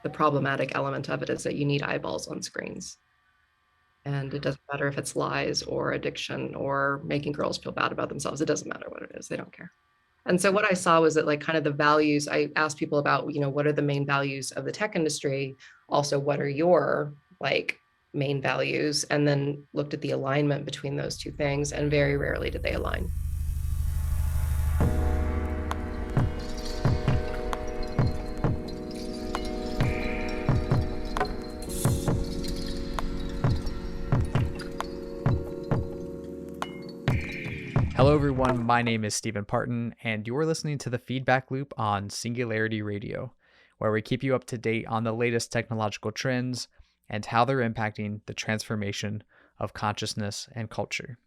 the problematic element of it is that you need eyeballs on screens. And it doesn't matter if it's lies or addiction or making girls feel bad about themselves. It doesn't matter what it is. They don't care. And so what I saw was that like kind of the values, I asked people about, what are the main values of the tech industry? Also, what are your like main values? And then looked at the alignment between those two things. And very rarely did they align. Hello, everyone. My name is Stephen Parton, and you're listening to the Feedback Loop on Singularity Radio, where we keep you up to date on the latest technological trends and how they're impacting the transformation of consciousness and culture.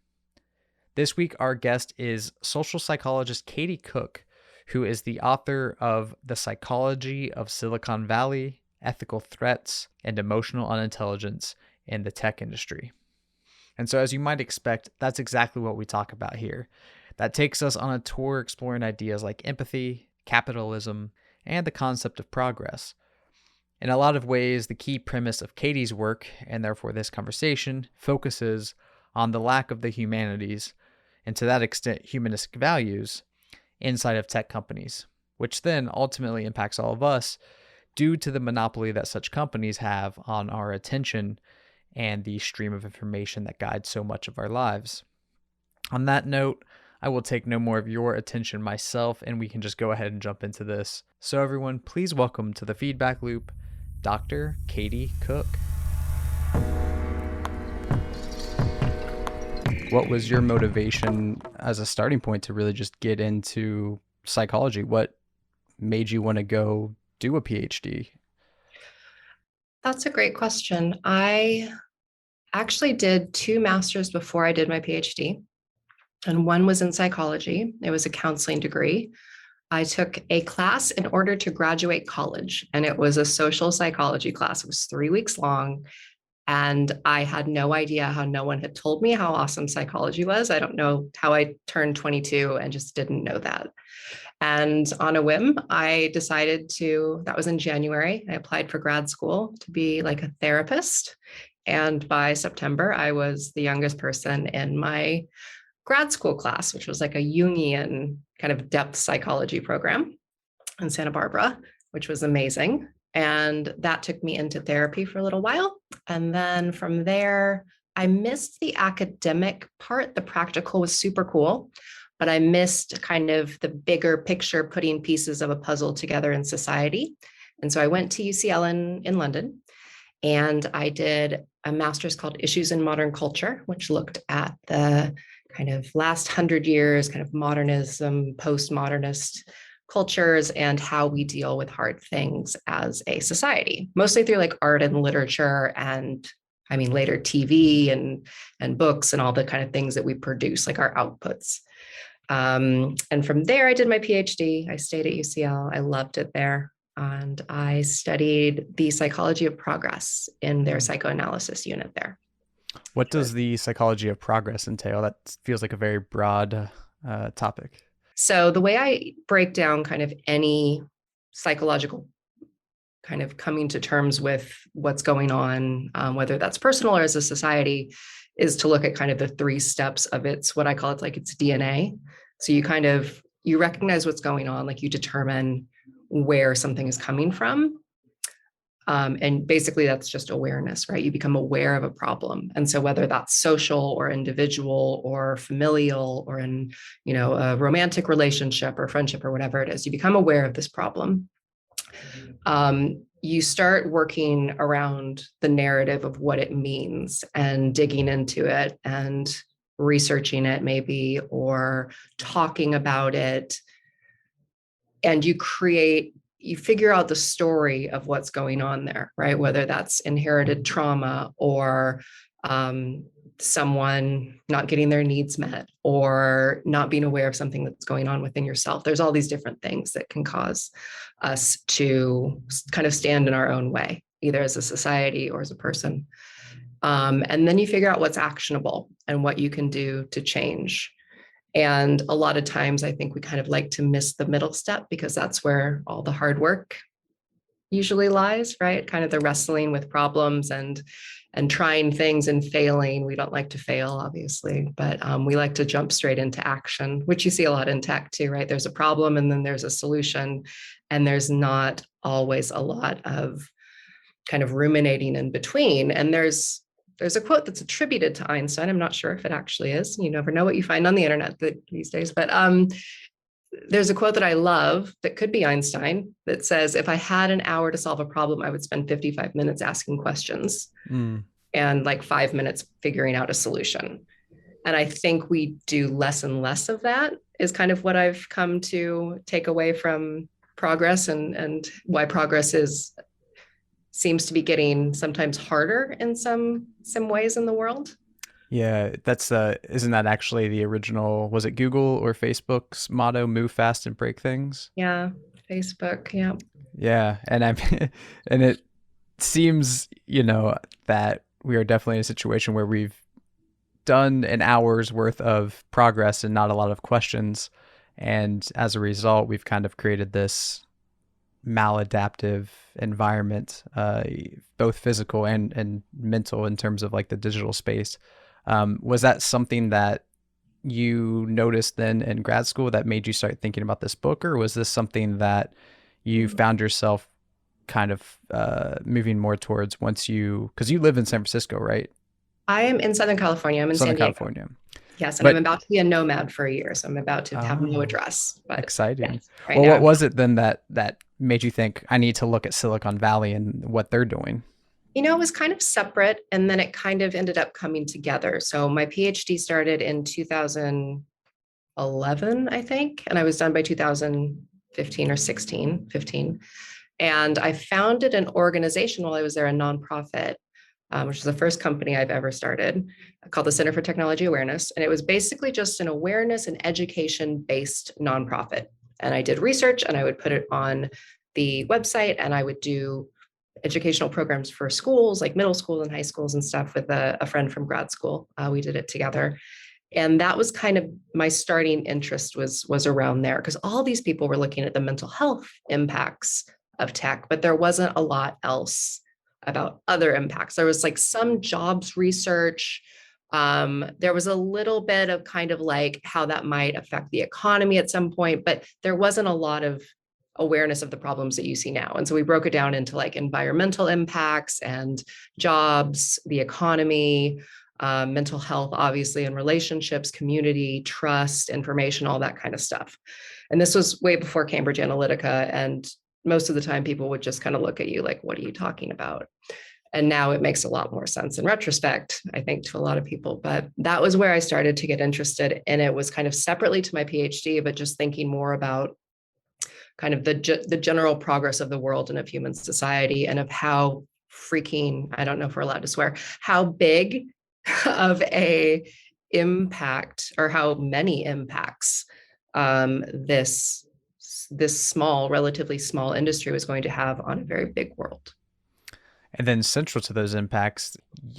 This week, our guest is social psychologist Katy Cook, who is the author of The Psychology of Silicon Valley, Ethical Threats and Emotional Unintelligence in the Tech Industry. And so, as you might expect, that's exactly what we talk about here. That takes us on a tour exploring ideas like empathy, capitalism, and the concept of progress. In a lot of ways, the key premise of Katy's work, and therefore this conversation, focuses on the lack of the humanities, and to that extent, humanistic values, inside of tech companies, which then ultimately impacts all of us due to the monopoly that such companies have on our attention and the stream of information that guides so much of our lives. On that note, I will take no more of your attention myself, and we can just go ahead and jump into this. So everyone, please welcome to the Feedback Loop, Dr. Katy Cook. What was your motivation as a starting point to really just get into psychology? What made you want to go do a PhD? That's a great question. I actually did 2 masters before I did my PhD, and one was in psychology. It was a counseling degree. I took a class in order to graduate college, and it was a social psychology class. It was 3 weeks long, and I had no idea how no one had told me how awesome psychology was. I don't know how I turned 22 and just didn't know that. And on a whim, I decided that was in January, I applied for grad school to be like a therapist. And by September, I was the youngest person in my grad school class, which was like a Jungian kind of depth psychology program in Santa Barbara, which was amazing. And that took me into therapy for a little while. And then from there, I missed the academic part. The practical was super cool, but I missed kind of the bigger picture, putting pieces of a puzzle together in society. And so I went to UCL in London, and I did a master's called Issues in Modern Culture, which looked at the kind of last 100 years, kind of modernism, postmodernist cultures, and how we deal with hard things as a society, mostly through like art and literature, and I mean later TV and books and all the kind of things that we produce, like our outputs. And from there, I did my PhD. I stayed at UCL. I loved it there. And I studied the psychology of progress in their psychoanalysis unit there. What does the psychology of progress entail? That feels like a very broad topic. So the way I break down kind of any psychological kind of coming to terms with what's going on, whether that's personal or as a society, is to look at kind of the 3 steps of what I call it like its DNA. So you recognize what's going on, like you determine where something is coming from. And basically that's just awareness, right? You become aware of a problem. And so whether that's social or individual or familial or in, a romantic relationship or friendship or whatever it is, you become aware of this problem. You start working around the narrative of what it means and digging into it and researching it maybe, or talking about it. And you figure out the story of what's going on there, right? Whether that's inherited trauma or someone not getting their needs met or not being aware of something that's going on within yourself. There's all these different things that can cause us to kind of stand in our own way, either as a society or as a person. And then you figure out what's actionable and what you can do to change. And a lot of times I think we kind of like to miss the middle step because that's where all the hard work usually lies, right? Kind of the wrestling with problems and trying things and failing. We don't like to fail, obviously, but we like to jump straight into action, which you see a lot in tech too, right? There's a problem and then there's a solution, and there's not always a lot of kind of ruminating in between. And there's a quote that's attributed to Einstein. I'm not sure if it actually is. You never know what you find on the internet these days, but there's a quote that I love that could be Einstein that says, if I had an hour to solve a problem, I would spend 55 minutes asking questions and like 5 minutes figuring out a solution. And I think we do less and less of that, is kind of what I've come to take away from progress, and why progress seems to be getting sometimes harder in some ways in the world. Yeah, that's isn't that actually the original, was it Google or Facebook's motto, move fast and break things? Yeah, Facebook, yeah. Yeah, and I'm and it seems, that we are definitely in a situation where we've done an hour's worth of progress and not a lot of questions, and as a result, we've kind of created this maladaptive environment, both physical and mental, in terms of like the digital space. Was that something that you noticed then in grad school that made you start thinking about this book, or was this something that you found yourself kind of moving more towards once because you live in San Francisco, right? I am in Southern California. I'm in Southern San Diego. California. Yes, and I'm But about to be a nomad for a year, so I'm about to have no address. But exciting. yes, right Well, now what was it then that made you think I need to look at Silicon Valley and what they're doing? it was kind of separate, and then it kind of ended up coming together. So my PhD started in 2011, I think, and I was done by 2015 or 16, 15. And I founded an organization while I was there, a nonprofit, which is the first company I've ever started, called the Center for Technology Awareness. And it was basically just an awareness and education-based nonprofit. And I did research, and I would put it on the website, and I would do educational programs for schools, like middle schools and high schools and stuff, with a friend from grad school. We did it together. And that was kind of my starting interest, was around there, because all these people were looking at the mental health impacts of tech, but there wasn't a lot else about other impacts. There was like some jobs research. There was a little bit of kind of like how that might affect the economy at some point, but there wasn't a lot of awareness of the problems that you see now. And so we broke it down into like environmental impacts and jobs, the economy, mental health, obviously, and relationships, community, trust, information, all that kind of stuff. And this was way before Cambridge Analytica. And most of the time people would just kind of look at you like, what are you talking about? And now it makes a lot more sense in retrospect, I think, to a lot of people. But that was where I started to get interested. And it was kind of separately to my PhD, but just thinking more about kind of the general progress of the world and of human society, and of how freaking, I don't know if we're allowed to swear, how big of a impact, or how many impacts, this small, relatively small industry was going to have on a very big world. And then central to those impacts,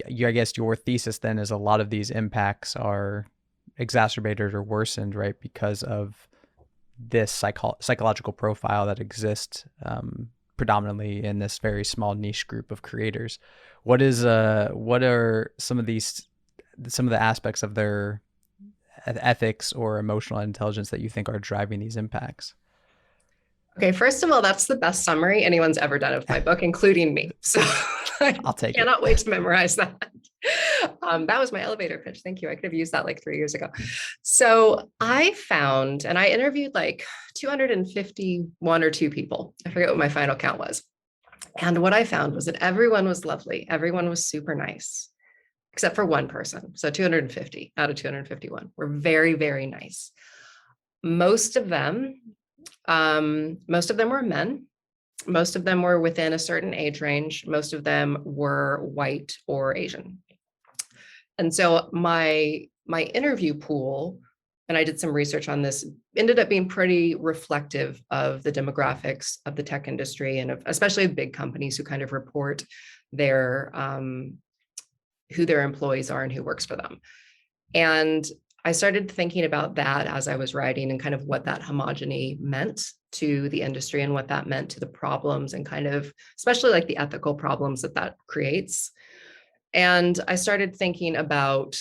I guess your thesis then is a lot of these impacts are exacerbated or worsened, right, because of this psychological profile that exists predominantly in this very small niche group of creators. What are some of the aspects of their ethics or emotional intelligence that you think are driving these impacts? Okay, first of all, that's the best summary anyone's ever done of my book, including me. So I'll take cannot it. wait to memorize that. That was my elevator pitch. Thank you. I could have used that like 3 years ago. So I found, and I interviewed like 251 or 2 people. I forget what my final count was. And what I found was that everyone was lovely. Everyone was super nice, except for one person. So 250 out of 251 were very, very nice. Most of them were men. Most of them were within a certain age range. Most of them were white or Asian. And so my interview pool, and I did some research on this, ended up being pretty reflective of the demographics of the tech industry, and of especially big companies who kind of report their who their employees are and who works for them. And I started thinking about that as I was writing and kind of what that homogeny meant to the industry and what that meant to the problems and kind of, especially like the ethical problems that that creates. And I started thinking about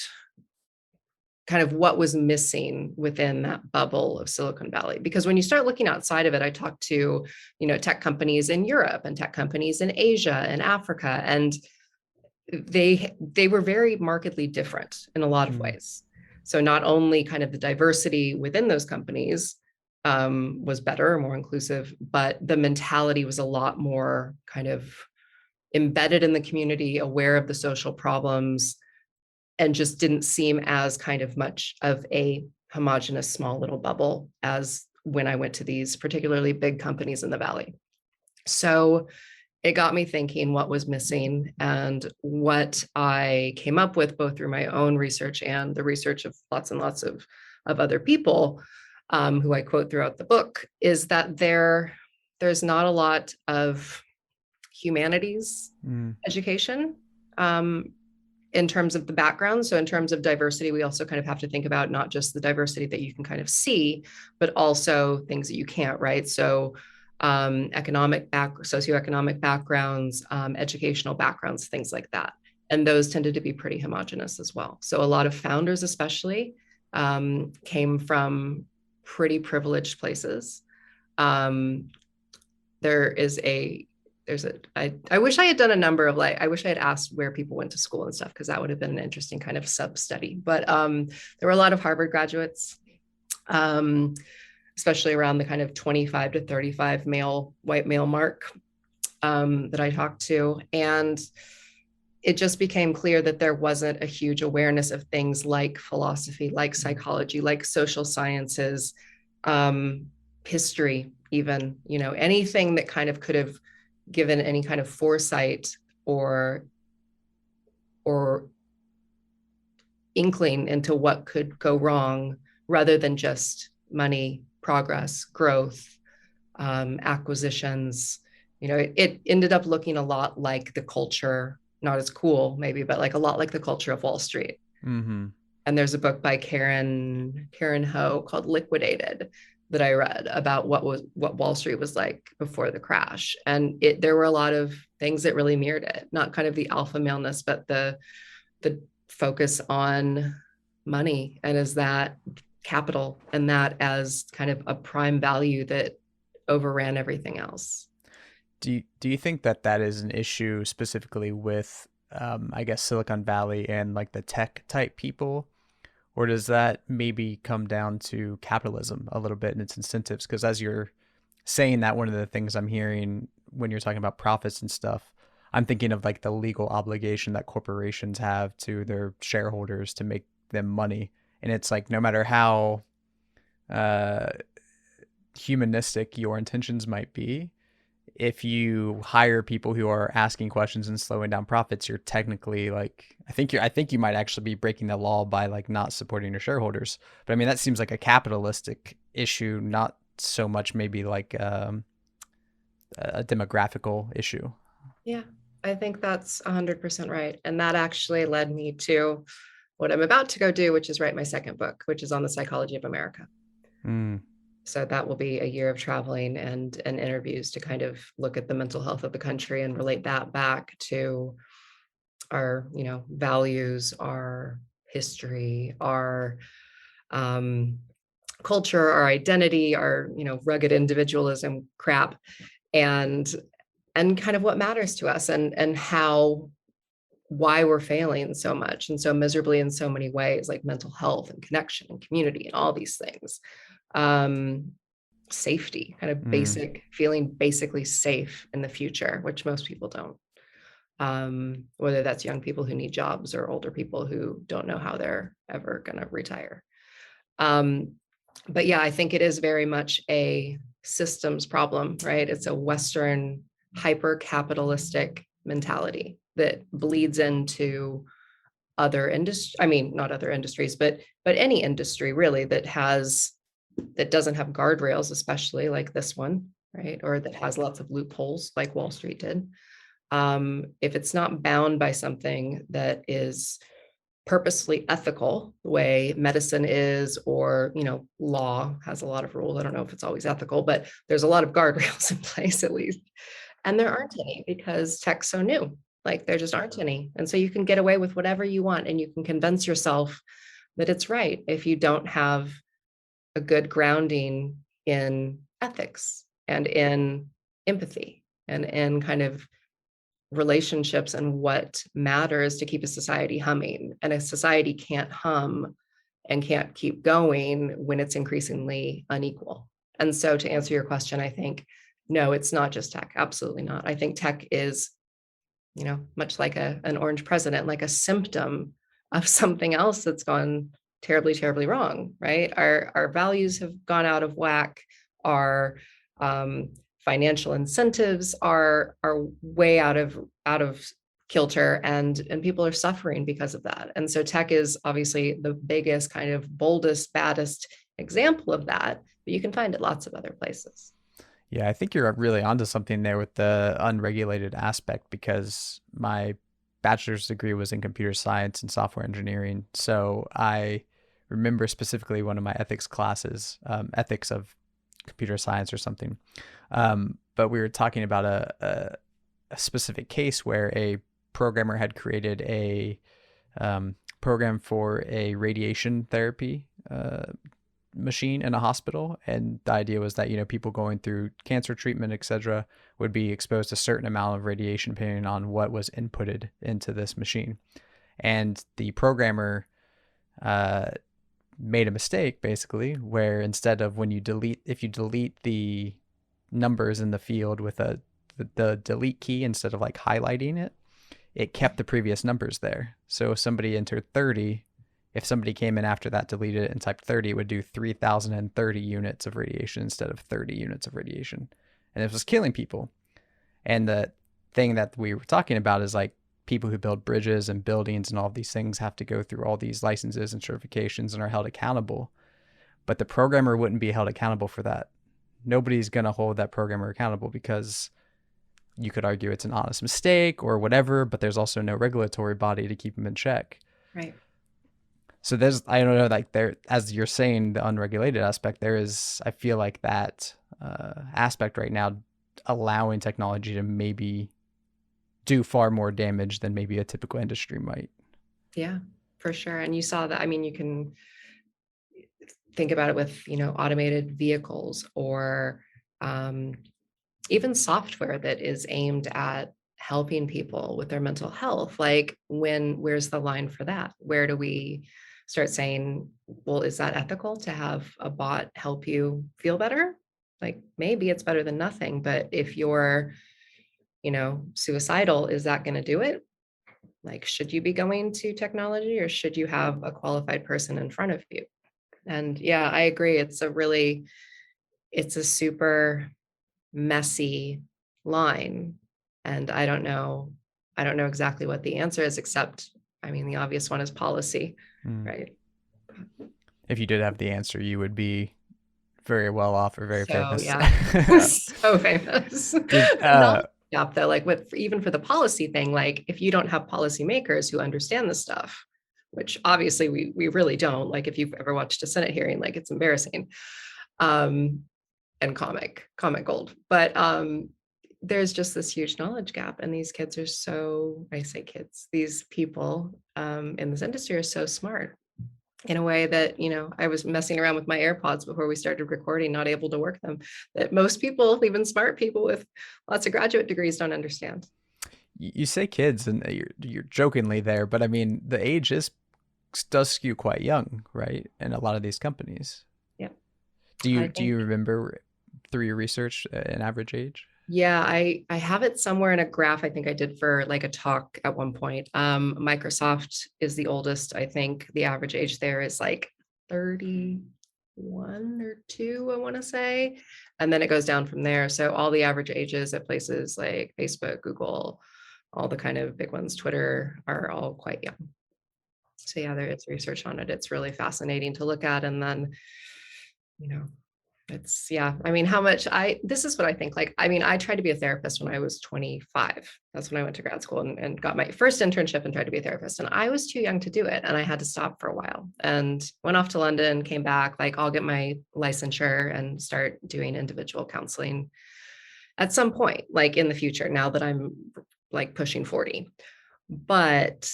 kind of what was missing within that bubble of Silicon Valley. Because when you start looking outside of it, I talked to, tech companies in Europe and tech companies in Asia and Africa, and they were very markedly different in a lot of Mm. ways. So not only kind of the diversity within those companies was better, more inclusive, but the mentality was a lot more kind of embedded in the community, aware of the social problems, and just didn't seem as kind of much of a homogenous small little bubble as when I went to these particularly big companies in the Valley. So it got me thinking what was missing, and what I came up with both through my own research and the research of lots and lots of other people who I quote throughout the book is that there's not a lot of humanities Mm. education in terms of the background. So in terms of diversity, we also kind of have to think about not just the diversity that you can kind of see, but also things that you can't, right? So socioeconomic backgrounds, educational backgrounds, things like that. And those tended to be pretty homogenous as well. So a lot of founders, especially, came from pretty privileged places. Um, there is a there's a I wish I had done a number of I wish I had asked where people went to school and stuff, because that would have been an interesting kind of sub study. But there were a lot of Harvard graduates, um, especially around the kind of 25 to 35 white male mark that I talked to. And it just became clear that there wasn't a huge awareness of things like philosophy, like psychology, like social sciences, history, even, anything that kind of could have given any kind of foresight or inkling into what could go wrong, rather than just money, progress, growth, acquisitions. It ended up looking a lot like the culture, not as cool maybe, but like a lot like the culture of Wall Street. Mm-hmm. And there's a book by Karen Ho called Liquidated that I read about what Wall Street was like before the crash. And there were a lot of things that really mirrored it, not kind of the alpha maleness, but the focus on money, and as that capital, and that as kind of a prime value that overran everything else. Do you think that that is an issue specifically with, I guess, Silicon Valley and like the tech type people? Or does that maybe come down to capitalism a little bit and its incentives? Because as you're saying that, one of the things I'm hearing when you're talking about profits and stuff, I'm thinking of like the legal obligation that corporations have to their shareholders to make them money. And it's like no matter how uh, humanistic your intentions might be, if you hire people who are asking questions and slowing down profits, you're technically like, I think you might actually be breaking the law by like not supporting your shareholders. But I mean, that seems like a capitalistic issue, not so much maybe like a demographical issue. Yeah, I think that's 100% right. And that actually led me to what I'm about to go do, which is write my second book, which is on the psychology of America. Mm. So that will be a year of traveling and interviews to kind of look at the mental health of the country and relate that back to our, values, our history, our culture, our identity, our, rugged individualism crap, and kind of what matters to us, and why we're failing so much and so miserably in so many ways, like mental health and connection and community and all these things. Um, Safety, kind of Mm. feeling basically safe in the future, which most people don't. Whether that's young people who need jobs or older people who don't know how they're ever going to retire. Um, but yeah, I think it is very much a systems problem, right? It's a Western hyper capitalistic mentality that bleeds into other industries. I mean, not other industries, but any industry really that doesn't have guardrails, especially like this one, right? Or that has lots of loopholes like Wall Street did. If it's not bound by something that is purposely ethical the way medicine is, or law has a lot of rules. I don't know if it's always ethical, but there's a lot of guardrails in place at least. And there aren't any because tech's so new. Like there just aren't any. And so you can get away with whatever you want and you can convince yourself that it's right if you don't have a good grounding in ethics and in empathy and in kind of relationships and what matters to keep a society humming. And a society can't hum and can't keep going when it's increasingly unequal. And so to answer your question, I think, no, it's not just tech. Absolutely not. I think tech is, much like an orange president, like a symptom of something else that's gone terribly, terribly wrong, right? Our values have gone out of whack. Our financial incentives are way out of kilter, and people are suffering because of that. And so tech is obviously the biggest, kind of boldest, baddest example of that, but you can find it lots of other places. Yeah, I think you're really onto something there with the unregulated aspect, because my bachelor's degree was in computer science and software engineering. So I remember specifically one of my ethics classes, ethics of computer science or something. But we were talking about a specific case where a programmer had created a program for a radiation therapy machine in a hospital, and the idea was that people going through cancer treatment, etc., would be exposed to a certain amount of radiation depending on what was inputted into this machine. And the programmer made a mistake, basically, where instead of if you delete the numbers in the field with the delete key, instead of like highlighting it, it kept the previous numbers there. So if somebody entered 30, if somebody came in after that, deleted it, and typed 30, it would do 3,030 units of radiation instead of 30 units of radiation. And it was killing people. And the thing that we were talking about is like people who build bridges and buildings and all of these things have to go through all these licenses and certifications and are held accountable. But the programmer wouldn't be held accountable for that. Nobody's going to hold that programmer accountable because you could argue it's an honest mistake or whatever, but there's also no regulatory body to keep them in check. Right. So there's, I don't know, like there, as you're saying, the unregulated aspect, there is, I feel like that aspect right now, allowing technology to maybe do far more damage than maybe a typical industry might. Yeah, for sure. And you saw that. I mean, you can think about it with, automated vehicles or even software that is aimed at helping people with their mental health. Like where's the line for that? Where do we start saying, well, is that ethical to have a bot help you feel better? Like maybe it's better than nothing, but if you're, suicidal, is that going to do it? Like, should you be going to technology or should you have a qualified person in front of you? And yeah, I agree. It's a super messy line. And I don't know exactly what the answer is, except, I mean, the obvious one is policy, right? If you did have the answer, you would be very well off or very famous. Yeah, so famous. Not though, like even for the policy thing, like if you don't have policymakers who understand this stuff, which obviously we really don't. Like if you've ever watched a Senate hearing, like it's embarrassing. And comic gold. But there's just this huge knowledge gap. And these kids are so, I say kids, these people in this industry are so smart in a way that, I was messing around with my AirPods before we started recording, not able to work them, that most people, even smart people with lots of graduate degrees, don't understand. You say kids and you're jokingly there, but I mean, the age does skew quite young, right? In a lot of these companies. Yeah. Do you remember through your research an average age? Yeah, I have it somewhere in a graph I think I did for like a talk at one point. Microsoft is the oldest. I think the average age there is like 31 or 2, I want to say. And then it goes down from there. So all the average ages at places like Facebook, Google, all the kind of big ones, Twitter, are all quite young. So yeah, there is research on it. It's really fascinating to look at. And then, It's, yeah. I mean, this is what I think. Like, I mean, I tried to be a therapist when I was 25. That's when I went to grad school and got my first internship and tried to be a therapist. And I was too young to do it. And I had to stop for a while and went off to London, came back, like, I'll get my licensure and start doing individual counseling at some point, like in the future, now that I'm like pushing 40. But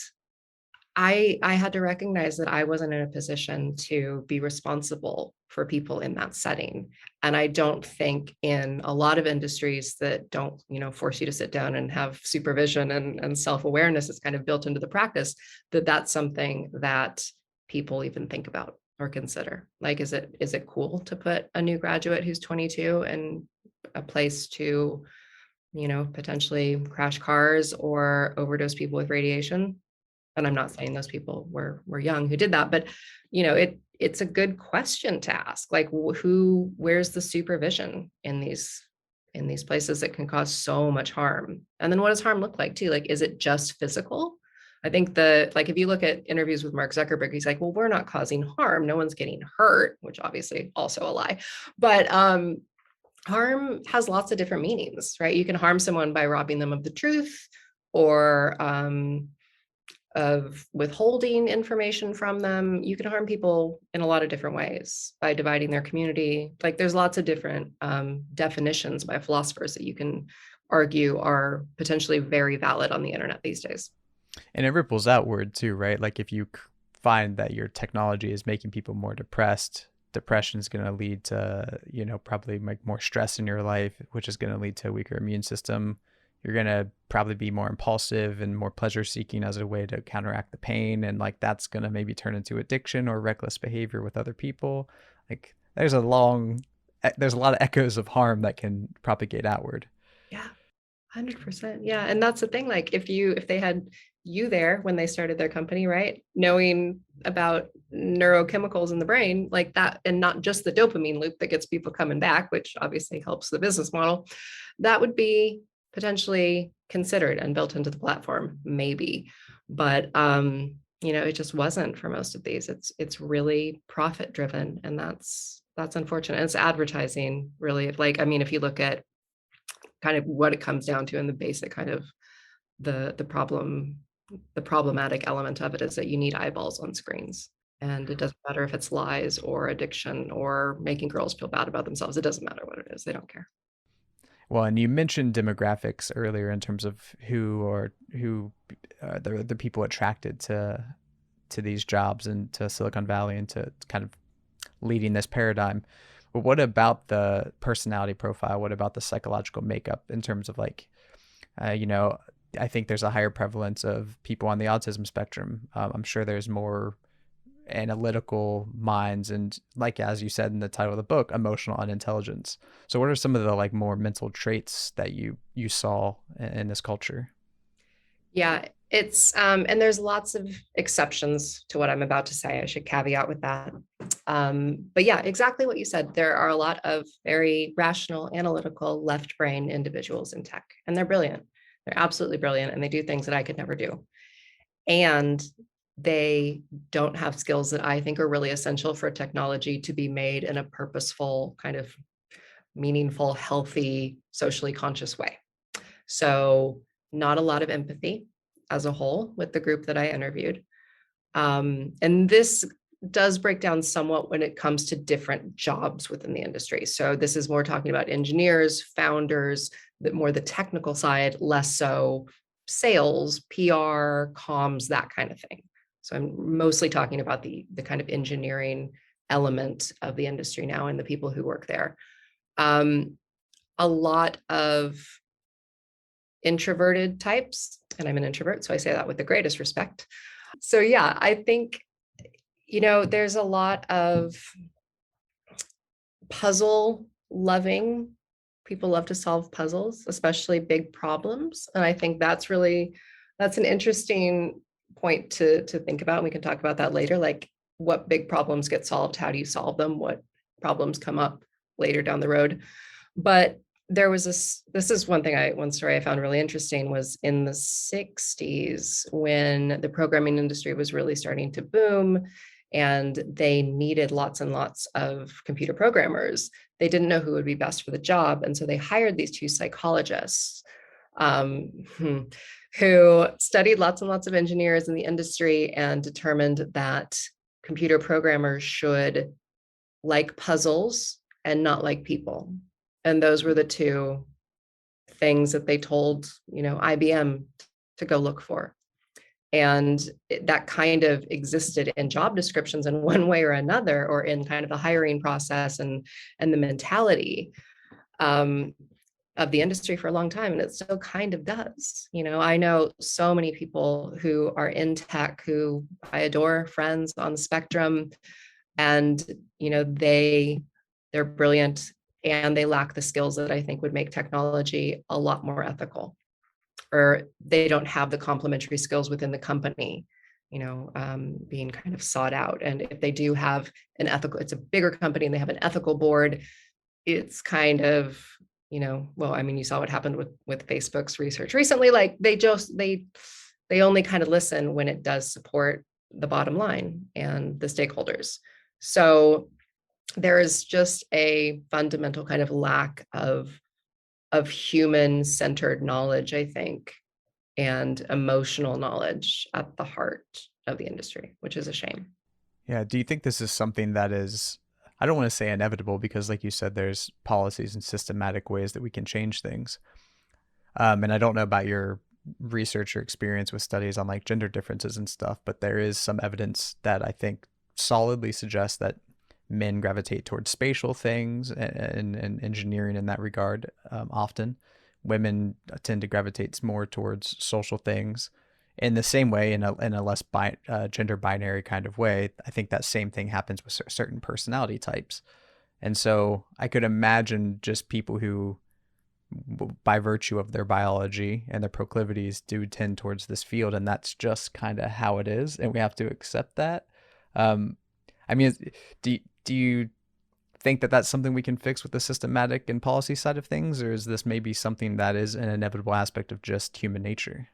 I had to recognize that I wasn't in a position to be responsible for people in that setting. And I don't think in a lot of industries that don't, force you to sit down and have supervision and self-awareness is kind of built into the practice, that that's something that people even think about or consider. Like, is it cool to put a new graduate who's 22 in a place to, potentially crash cars or overdose people with radiation? And I'm not saying those people were young who did that, but it's a good question to ask. Like, where's the supervision in these places that can cause so much harm? And then what does harm look like too? Like, is it just physical? I think if you look at interviews with Mark Zuckerberg, he's like, well, we're not causing harm. No one's getting hurt, which obviously also a lie. But harm has lots of different meanings, right? You can harm someone by robbing them of the truth, or of withholding information from them. You can harm people in a lot of different ways by dividing their community. Like, there's lots of different definitions by philosophers that you can argue are potentially very valid on the internet these days. And it ripples outward too, right? Like if you find that your technology is making people more depressed, depression is going to lead to, probably like more stress in your life, which is going to lead to a weaker immune system. You're going to probably be more impulsive and more pleasure seeking as a way to counteract the pain. And like that's going to maybe turn into addiction or reckless behavior with other people. Like there's a lot of echoes of harm that can propagate outward. Yeah, 100%. Yeah. And that's the thing. Like, if they had you there when they started their company, right, knowing about neurochemicals in the brain like that, and not just the dopamine loop that gets people coming back, which obviously helps the business model, that would be potentially considered and built into the platform, maybe. But it just wasn't for most of these. It's really profit driven, and that's unfortunate. It's advertising, really. Like, I mean, if you look at kind of what it comes down to, and the basic kind of the problematic element of it is that you need eyeballs on screens. And it doesn't matter if it's lies or addiction or making girls feel bad about themselves. It doesn't matter what it is. They don't care. Well, and you mentioned demographics earlier in terms of who the people attracted to these jobs and to Silicon Valley and to kind of leading this paradigm. But what about the personality profile? What about the psychological makeup in terms of like, I think there's a higher prevalence of people on the autism spectrum. I'm sure there's more analytical minds and, like as you said in the title of the book, emotional unintelligence. So what are some of the like more mental traits that you saw in this culture? Yeah, it's and there's lots of exceptions to what I'm about to say. I should caveat with that. But yeah, exactly what you said. There are a lot of very rational, analytical, left brain individuals in tech, and they're brilliant. They're absolutely brilliant, and they do things that I could never do. And they don't have skills that I think are really essential for technology to be made in a purposeful, kind of meaningful, healthy, socially conscious way. So, not a lot of empathy as a whole with the group that I interviewed. And this does break down somewhat when it comes to different jobs within the industry. So this is more talking about engineers, founders, more the technical side, less so sales, PR, comms, that kind of thing. So I'm mostly talking about the kind of engineering element of the industry now and the people who work there. A lot of introverted types, and I'm an introvert, so I say that with the greatest respect. So yeah, I think there's a lot of puzzle loving people. Love to solve puzzles, especially big problems, and I think that's an interesting point to think about. We can talk about that later, like what big problems get solved, how do you solve them, what problems come up later down the road. But there was this is one story I found really interesting, was in the 60s when the programming industry was really starting to boom and they needed lots and lots of computer programmers. they didn't know who would be best for the job. And so they hired these two psychologists um, who studied lots and lots of engineers in the industry and determined that computer programmers should like puzzles and not like people. And those were the two things that they told, IBM to go look for. And that kind of existed in job descriptions in one way or another, or in kind of the hiring process and the mentality of the industry for a long time. And it still kind of does. I know so many people who are in tech who I adore, friends on the spectrum, and they're brilliant, and they lack the skills that I think would make technology a lot more ethical, or they don't have the complementary skills within the company, being kind of sought out. And if they do have it's a bigger company and they have an ethical board, it's kind of, well, I mean, you saw what happened with Facebook's research recently. Like they only kind of listen when it does support the bottom line and the stakeholders. So there is just a fundamental kind of lack of human-centered knowledge, I think, and emotional knowledge at the heart of the industry, which is a shame. Yeah. Do you think this is something that is, I don't want to say inevitable, because like you said, there's policies and systematic ways that we can change things. And I don't know about your research or experience with studies on like gender differences and stuff, but there is some evidence that I think solidly suggests that men gravitate towards spatial things and engineering in that regard. Often women tend to gravitate more towards social things. In the same way, in a less gender binary kind of way, I think that same thing happens with certain personality types. And so I could imagine just people who, by virtue of their biology and their proclivities, do tend towards this field, and that's just kind of how it is, and we have to accept that. I mean, do you think that that's something we can fix with the systematic and policy side of things, or is this maybe something that is an inevitable aspect of just human nature?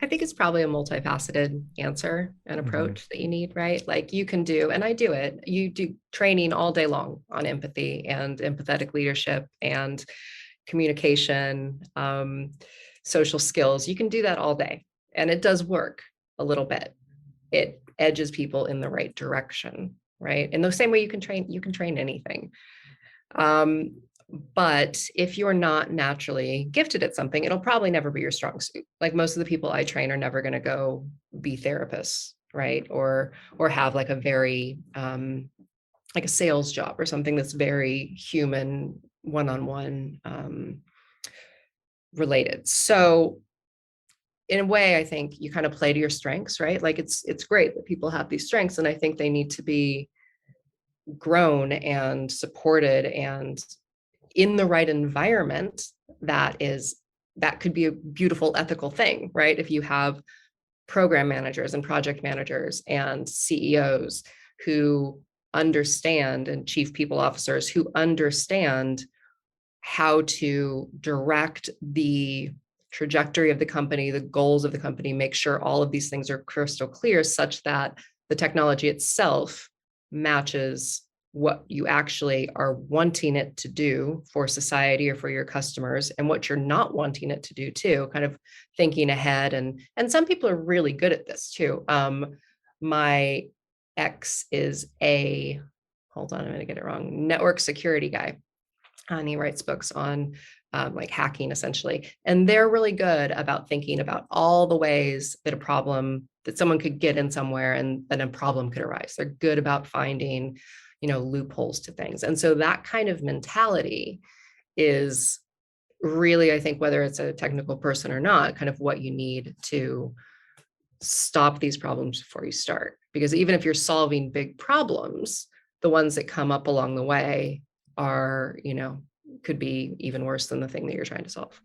I think it's probably a multifaceted answer and approach that you need, right? Like you can do, and I do it, you do training all day long on empathy and empathetic leadership and communication, social skills. You can do that all day, and it does work a little bit. It edges people in the right direction, right? In the same way you can train anything. But if you're not naturally gifted at something, it'll probably never be your strong suit. Like most of the people I train are never going to go be therapists, right? Or have like a very like a sales job or something that's very human, one-on-one related. So in a way, I think you kind of play to your strengths, right? Like it's great that people have these strengths, and I think they need to be grown and supported and in the right environment. That could be a beautiful ethical thing, right? If you have program managers and project managers and CEOs who understand, and chief people officers who understand how to direct the trajectory of the company, the goals of the company, make sure all of these things are crystal clear such that the technology itself matches what you actually are wanting it to do for society or for your customers, and what you're not wanting it to do too, kind of thinking ahead. And some people are really good at this too. My ex is hold on, I'm going to get it wrong, network security guy. And he writes books on like hacking essentially. And they're really good about thinking about all the ways that someone could get in somewhere and then a problem could arise. They're good about finding, loopholes to things. And so that kind of mentality is really, I think, whether it's a technical person or not, kind of what you need to stop these problems before you start. Because even if you're solving big problems, the ones that come up along the way are, could be even worse than the thing that you're trying to solve.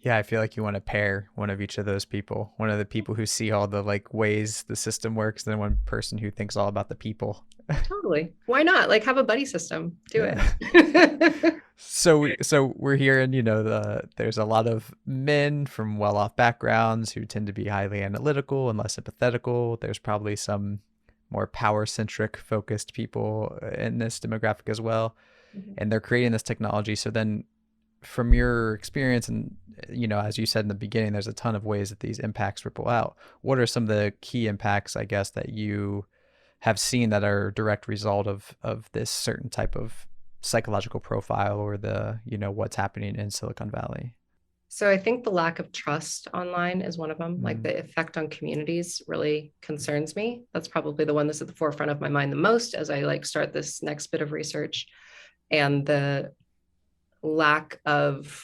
Yeah, I feel like you want to pair one of each of those people. One of the people who see all the like ways the system works, and then one person who thinks all about the people. Totally. Why not? Like have a buddy system. Do it. So we're hearing, there's a lot of men from well-off backgrounds who tend to be highly analytical and less empathetical. There's probably some more power-centric focused people in this demographic as well. Mhm. and they're creating this technology. So then from your experience, and as you said in the beginning, there's a ton of ways that these impacts ripple out. What are some of the key impacts, I guess, that you have seen that are a direct result of this certain type of psychological profile, or the what's happening in Silicon Valley? So I think the lack of trust online is one of them. Like Mm. the effect on communities really concerns me. That's probably the one that's at the forefront of my mind the most as I like start this next bit of research. And the lack of,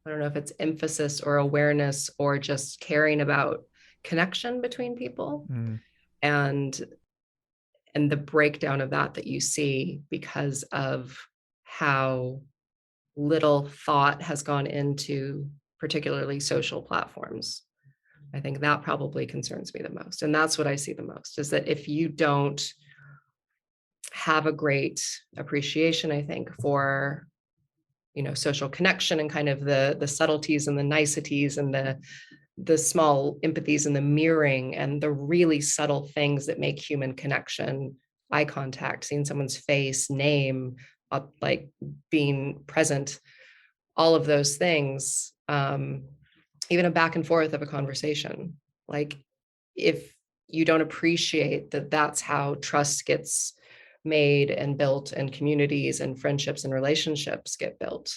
I don't know if it's emphasis or awareness or just caring about connection between people, Mm. and the breakdown of that you see because of how little thought has gone into particularly social platforms. I think that probably concerns me the most. And that's what I see the most, is that if you don't have a great appreciation, I think, for social connection and kind of the subtleties and the niceties and the small empathies and the mirroring and the really subtle things that make human connection, eye contact, seeing someone's face, name, like being present, all of those things, even a back and forth of a conversation. Like if you don't appreciate that that's how trust gets made and built, and communities and friendships and relationships get built,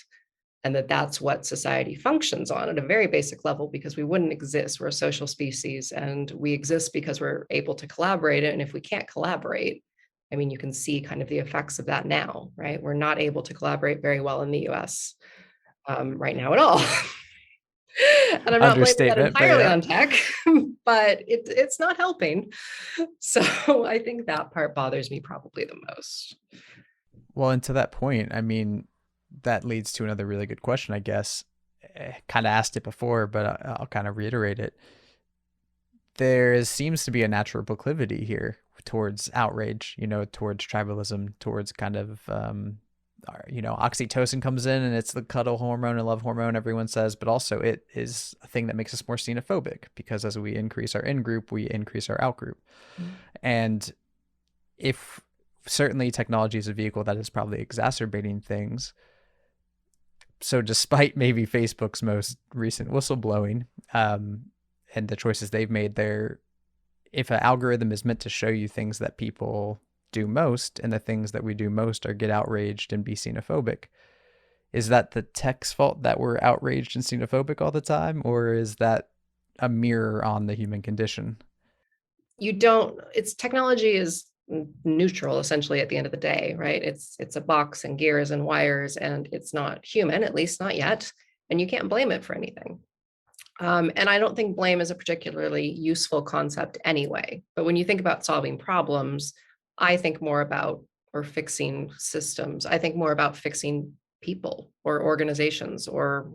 and that's what society functions on at a very basic level, because we wouldn't exist. We're a social species and we exist because we're able to collaborate. And if we can't collaborate, I mean, you can see kind of the effects of that now, right? We're not able to collaborate very well in the US right now at all. And I'm not blaming that Understatement, but entirely yeah. on tech, but it's not helping. So I think that part bothers me probably the most. Well, and to that point, I mean, that leads to another really good question, I guess. Kind of asked it before, but I'll kind of reiterate it. There seems to be a natural proclivity here towards outrage, towards tribalism, towards kind of, oxytocin comes in and it's the cuddle hormone and love hormone, everyone says, but also it is a thing that makes us more xenophobic, because as we increase our in group, we increase our out group. Mm. And if certainly technology is a vehicle that is probably exacerbating things. So despite maybe Facebook's most recent whistleblowing, and the choices they've made there, if an algorithm is meant to show you things that people do most, and the things that we do most are get outraged and be xenophobic, is that the tech's fault that we're outraged and xenophobic all the time, or is that a mirror on the human condition? You don't, it's technology is neutral essentially at the end of the day, right? It's a box and gears and wires, and it's not human, at least not yet, and you can't blame it for anything. And I don't think blame is a particularly useful concept anyway. But when you think about solving problems, I think more about, or fixing systems, I think more about fixing people or organizations or,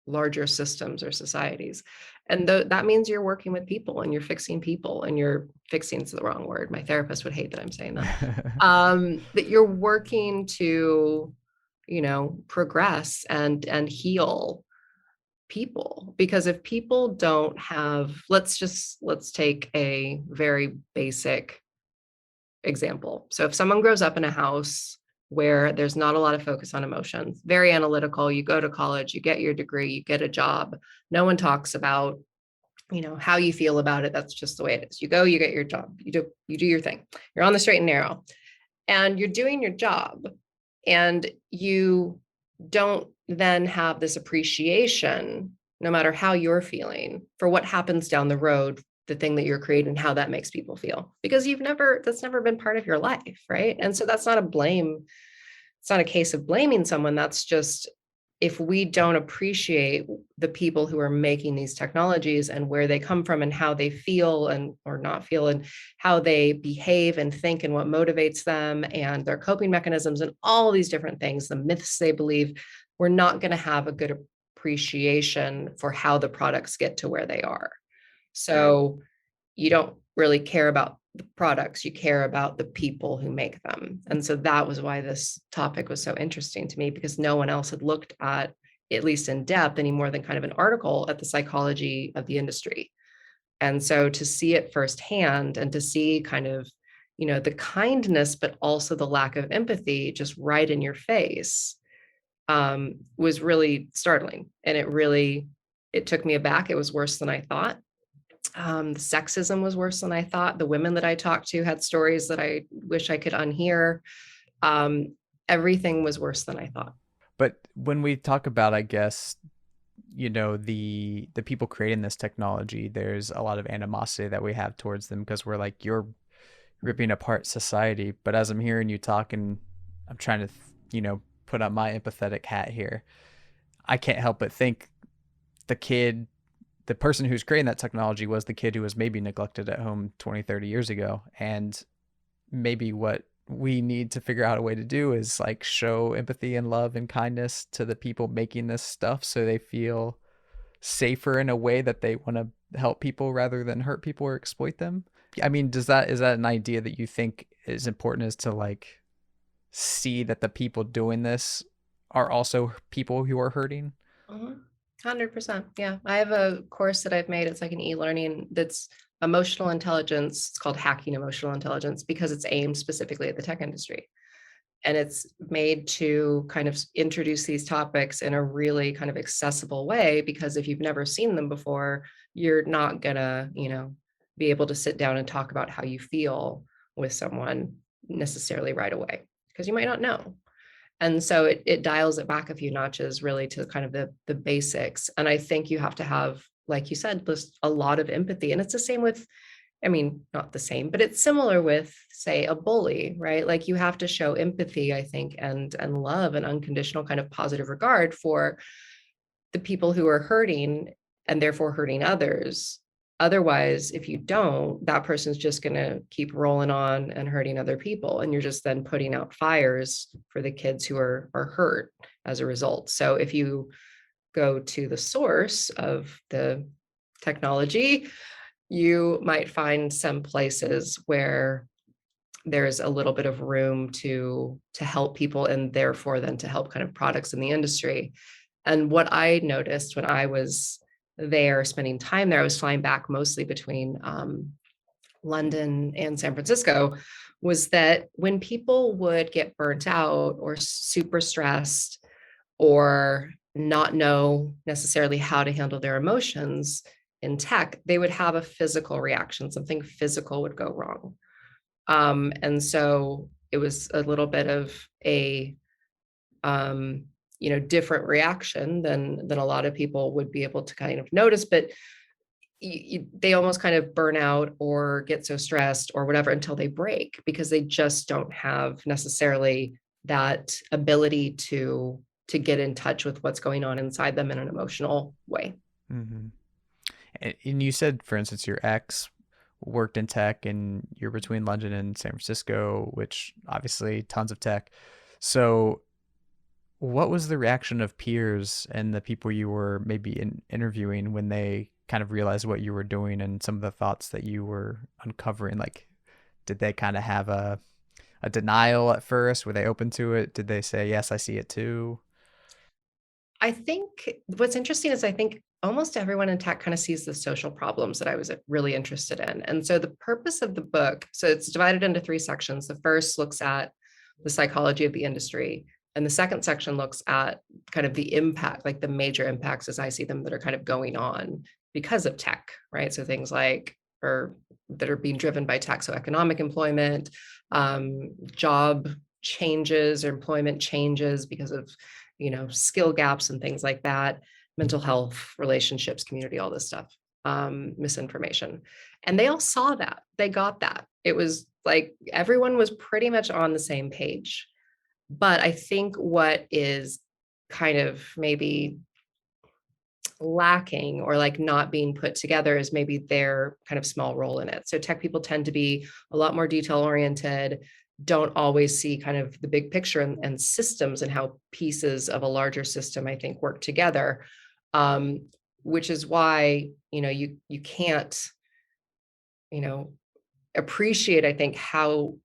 larger systems or societies. And that means you're working with people and you're fixing people, and you're fixing is the wrong word. My therapist would hate that I'm saying that. That you're working to, progress and heal people. Because if people don't have, let's take a very basic example. So if someone grows up in a house where there's not a lot of focus on emotions, very analytical, you go to college, you get your degree, you get a job, no one talks about, how you feel about it. That's just the way it is. You go, you get your job, you do your thing, you're on the straight and narrow, and you're doing your job, and you don't then have this appreciation, no matter how you're feeling, for what happens down the road, the thing that you're creating, how that makes people feel, because that's never been part of your life, right? And so that's not a blame. It's not a case of blaming someone. That's just, if we don't appreciate the people who are making these technologies and where they come from and how they feel and or not feel, and how they behave and think and what motivates them and their coping mechanisms and all these different things, the myths they believe, we're not going to have a good appreciation for how the products get to where they are. So you don't really care about the products, you care about the people who make them. And so that was why this topic was so interesting to me, because no one else had looked at least in depth, any more than kind of an article, at the psychology of the industry. And so to see it firsthand and to see kind of, the kindness, but also the lack of empathy just right in your face, was really startling. And it took me aback. It was worse than I thought. The sexism was worse than I thought. The women that I talked to had stories that I wish I could unhear. Um, Everything was worse than I thought. But when we talk about, I guess, the people creating this technology, there's a lot of animosity that we have towards them because we're like, you're ripping apart society. But as I'm hearing you talk, and I'm trying to, put on my empathetic hat here, I can't help but think the kid, the person who's creating that technology was the kid who was maybe neglected at home 20, 30 years ago. And maybe what we need to figure out a way to do is like show empathy and love and kindness to the people making this stuff so they feel safer in a way that they want to help people rather than hurt people or exploit them. I mean, is that an idea that you think is important, is to like see that the people doing this are also people who are hurting? Mhm. 100%. Yeah. I have a course that I've made. It's like an e-learning that's emotional intelligence. It's called Hacking Emotional Intelligence because it's aimed specifically at the tech industry. And it's made to kind of introduce these topics in a really kind of accessible way, because if you've never seen them before, you're not gonna, be able to sit down and talk about how you feel with someone necessarily right away, because you might not know. And so it dials it back a few notches really to kind of the basics. And I think you have to have, like you said, just a lot of empathy. And it's the same with, I mean, not the same, but it's similar with, say, a bully, right? Like you have to show empathy, I think, and love and unconditional kind of positive regard for the people who are hurting and therefore hurting others. Otherwise, if you don't, that person's just going to keep rolling on and hurting other people. And you're just then putting out fires for the kids who are hurt as a result. So if you go to the source of the technology, you might find some places where there's a little bit of room to help people, and therefore then to help kind of products in the industry. And what I noticed when I was there spending time there, I was flying back mostly between London and San Francisco, was that when people would get burnt out or super stressed or not know necessarily how to handle their emotions in tech, they would have a physical reaction. Something physical would go wrong. And so it was a little bit of a different reaction than a lot of people would be able to kind of notice. But they almost kind of burn out or get so stressed or whatever until they break, because they just don't have necessarily that ability to get in touch with what's going on inside them in an emotional way. Mm-hmm. And you said, for instance, your ex worked in tech and you're between London and San Francisco, which obviously tons of tech. So what was the reaction of peers and the people you were maybe interviewing when they kind of realized what you were doing and some of the thoughts that you were uncovering? Like, did they kind of have a denial at first? Were they open to it? Did they say, yes, I see it too? I think what's interesting is I think almost everyone in tech kind of sees the social problems that I was really interested in. And so the purpose of the book, so it's divided into three sections. The first looks at the psychology of the industry. And the second section looks at kind of the impact, like the major impacts as I see them that are kind of going on because of tech, right? So things like, or that are being driven by tech. So economic employment, job changes or employment changes because of skill gaps and things like that, mental health, relationships, community, all this stuff, misinformation. And they all saw that. They got that. It was like everyone was pretty much on the same page. But I think what is kind of maybe lacking or like not being put together is maybe their kind of small role in it. So tech people tend to be a lot more detail oriented, don't always see kind of the big picture and systems and how pieces of a larger system, I think, work together. Which is why, you can't, you know, appreciate, I think, how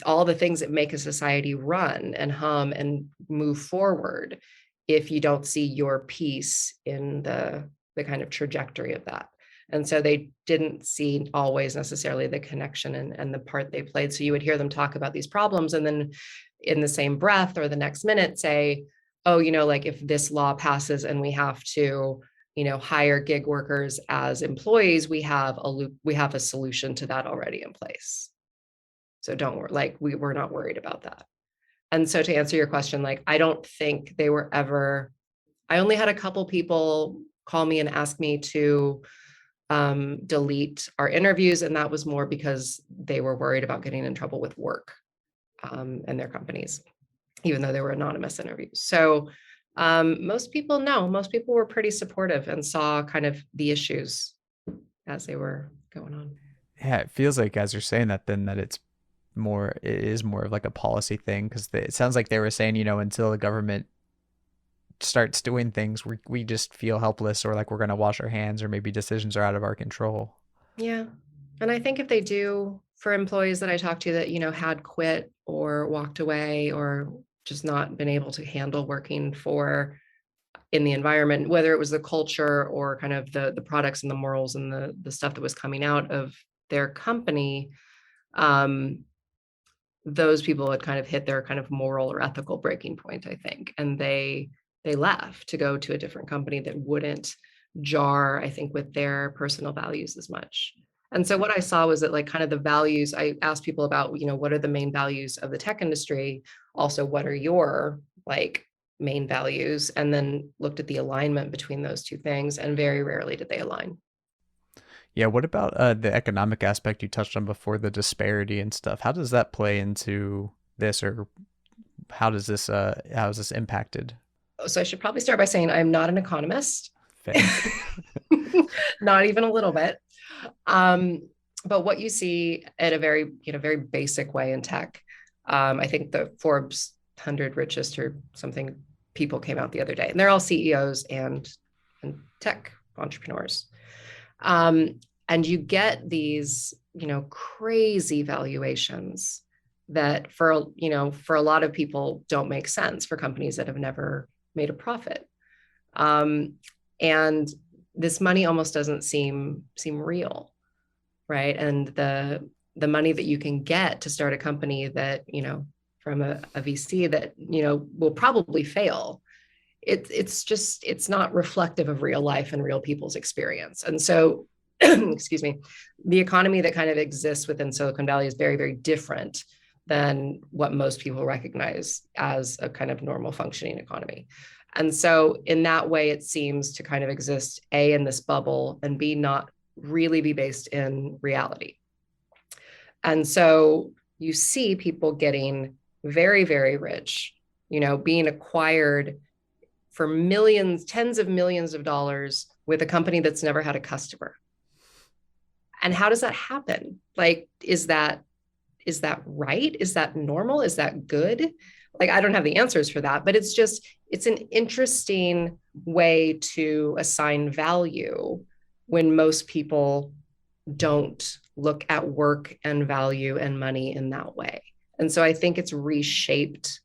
all the things that make a society run and hum and move forward if you don't see your piece in the kind of trajectory of that. And so they didn't see always necessarily the connection and the part they played. So you would hear them talk about these problems and then in the same breath or the next minute say, oh, like if this law passes and we have to, hire gig workers as employees, we have a solution to that already in place. So don't worry, like we're not worried about that. And so to answer your question, like I don't think they were ever, I only had a couple people call me and ask me to delete our interviews. And that was more because they were worried about getting in trouble with work and their companies, even though they were anonymous interviews. So most people were pretty supportive and saw kind of the issues as they were going on. Yeah, it feels like as you're saying that, then that it is more of like a policy thing, because it sounds like they were saying, until the government starts doing things, we just feel helpless, or like we're going to wash our hands, or maybe decisions are out of our control. Yeah. And I think if they do, for employees that I talked to that, had quit or walked away or just not been able to handle working in the environment, whether it was the culture or kind of the products and the morals and the stuff that was coming out of their company, those people had kind of hit their kind of moral or ethical breaking point, I think. And they left to go to a different company that wouldn't jar, I think, with their personal values as much. And so what I saw was that like kind of the values, I asked people about, what are the main values of the tech industry? Also, what are your like main values? And then looked at the alignment between those two things. And very rarely did they align. Yeah, what about the economic aspect you touched on before, the disparity and stuff? How does that play into this, or how is this impacted? So I should probably start by saying I'm not an economist. Fair. Not even a little bit. But what you see at a very basic way in tech, I think the Forbes 100 richest or something people came out the other day, and they're all CEOs and tech entrepreneurs. And you get these, crazy valuations that for a lot of people don't make sense for companies that have never made a profit. And this money almost doesn't seem real, right? And the money that you can get to start a company that, from a VC that, will probably fail, it's not reflective of real life and real people's experience. And so, excuse me, the economy that kind of exists within Silicon Valley is very, very different than what most people recognize as a kind of normal functioning economy. And so in that way, it seems to kind of exist, A, in this bubble, and B, not really be based in reality. And so you see people getting very, very rich, being acquired for millions, tens of millions of dollars with a company that's never had a customer. And how does that happen? Like, is that right? Is that normal? Is that good? Like, I don't have the answers for that, but it's an interesting way to assign value when most people don't look at work and value and money in that way. And so I think it's reshaped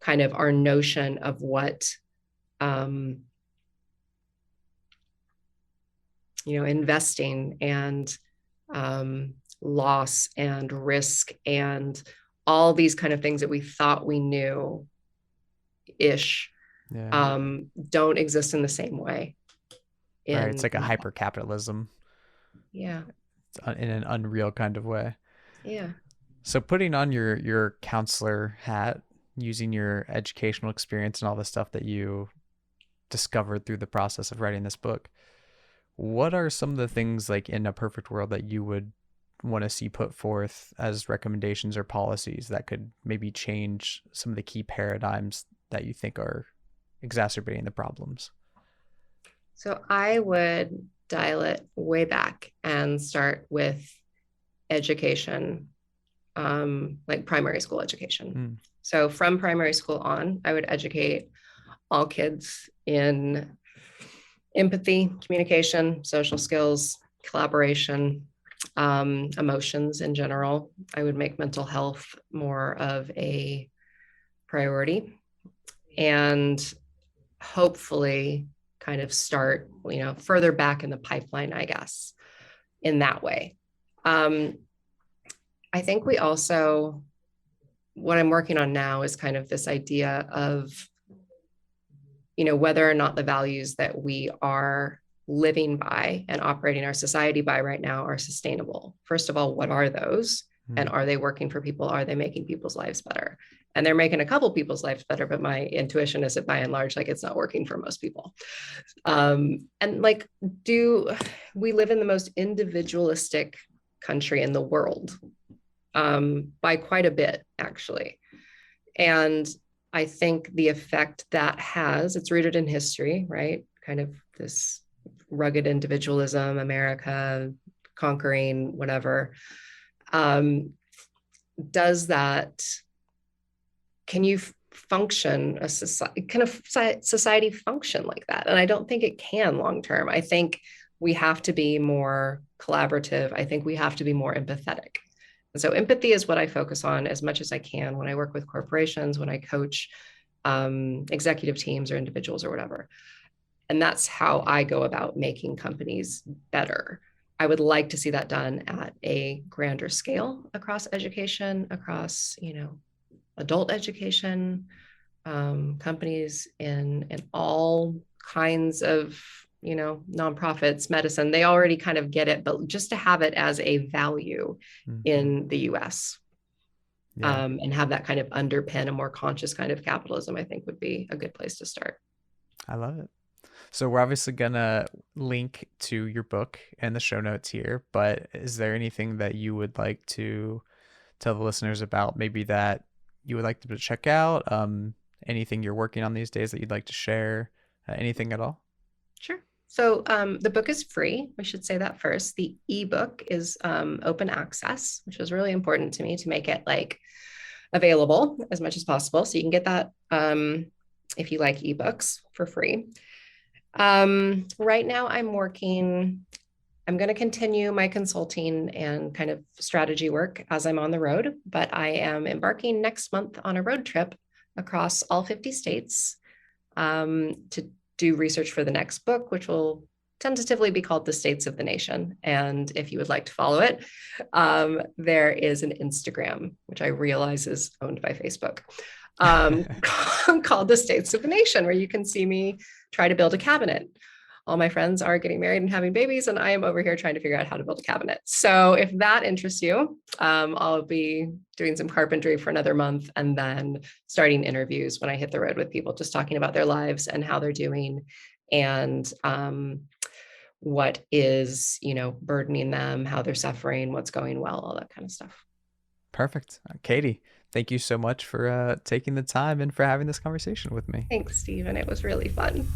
kind of our notion of what, investing and loss and risk and all these kind of things that we thought we knew ish, Yeah. don't exist in the same way. Right. It's like a In hyper capitalism yeah, in an unreal kind of way. yeah. So putting on your counselor hat, using your educational experience and all the stuff that you discovered through the process of writing this book, what are some of the things, like in a perfect world, that you would want to see put forth as recommendations or policies that could maybe change some of the key paradigms that you think are exacerbating the problems? So I would dial it way back and start with education, like primary school education. Mm. So from primary school on, I would educate all kids in empathy, communication, social skills, collaboration, emotions in general. I would make mental health more of a priority, and hopefully kind of start, further back in the pipeline, I guess, in that way. I think we also, what I'm working on now is kind of this idea of, whether or not the values that we are living by and operating our society by right now are sustainable. First of all, what are those? And are they working for people? Are they making people's lives better? And they're making a couple people's lives better, but my intuition is that by and large, like, it's not working for most people. And like, do we live in the most individualistic country in the world, by quite a bit, actually. And I think the effect that has, it's rooted in history, right? Kind of this rugged individualism, America conquering whatever. Does that, can you function a society, can a society function like that? And I don't think it can long term. I think we have to be more collaborative. I think we have to be more empathetic. And so empathy is what I focus on as much as I can when I work with corporations, when I coach executive teams or individuals or whatever. And that's how I go about making companies better. I would like to see that done at a grander scale across education, across, adult education, companies in all kinds of, nonprofits, medicine. They already kind of get it, but just to have it as a value in the US, and have that kind of underpin a more conscious kind of capitalism, I think would be a good place to start. I love it. So we're obviously gonna link to your book in the show notes here, but is there anything that you would like to tell the listeners about, maybe that you would like them to check out? Anything you're working on these days that you'd like to share? Anything at all? Sure. So the book is free. We should say that first. The ebook is open access, which was really important to me to make it like available as much as possible. So you can get that if you like ebooks for free. Right now I'm going to continue my consulting and kind of strategy work as I'm on the road, but I am embarking next month on a road trip across all 50 states to do research for the next book, which will tentatively be called The States of the Nation. And if you would like to follow it, there is an Instagram, which I realize is owned by Facebook, called The States of the Nation, where you can see me try to build a cabinet. All my friends are getting married and having babies, and I am over here trying to figure out how to build a cabinet. So if that interests you, I'll be doing some carpentry for another month and then starting interviews when I hit the road with people, just talking about their lives and how they're doing and what is, burdening them, how they're suffering, what's going well, all that kind of stuff. Perfect. Katy, thank you so much for taking the time and for having this conversation with me. Thanks, Stephen. It was really fun.